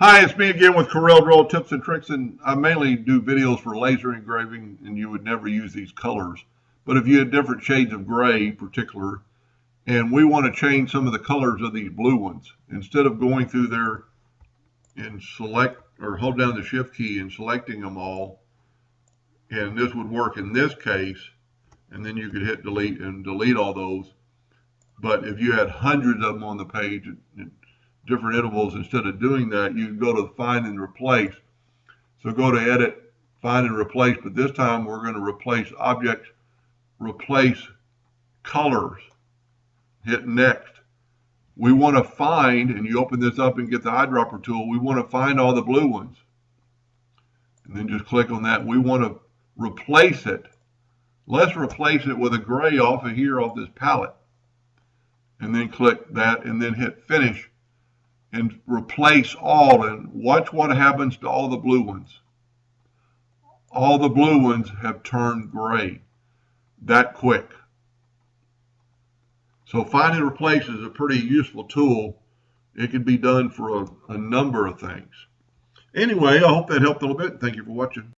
Hi, it's me again with Corel Draw Tips and Tricks, and I mainly do videos for laser engraving, and you would never use these colors. But if you had different shades of gray, particular, and we want to change some of the colors of these blue ones, instead of going through there and select or hold down the shift key and selecting them all, and this would work in this case, and then you could hit delete and delete all those. But if you had hundreds of them on the page, different intervals, instead of doing that, you go to find and replace. So go to edit, find and replace, but this time we're going to replace object, replace colors. Hit next. We want to find, and you open this up and get the eyedropper tool, we want to find all the blue ones. And then just click on that. We want to replace it. Let's replace it with a gray off of here, off this palette. And then click that and then hit finish. And replace all, and watch what happens to all the blue ones. All the blue ones have turned gray that quick. So find and replace is a pretty useful tool. It can be done for a number of things. Anyway, I hope that helped a little bit. Thank you for watching.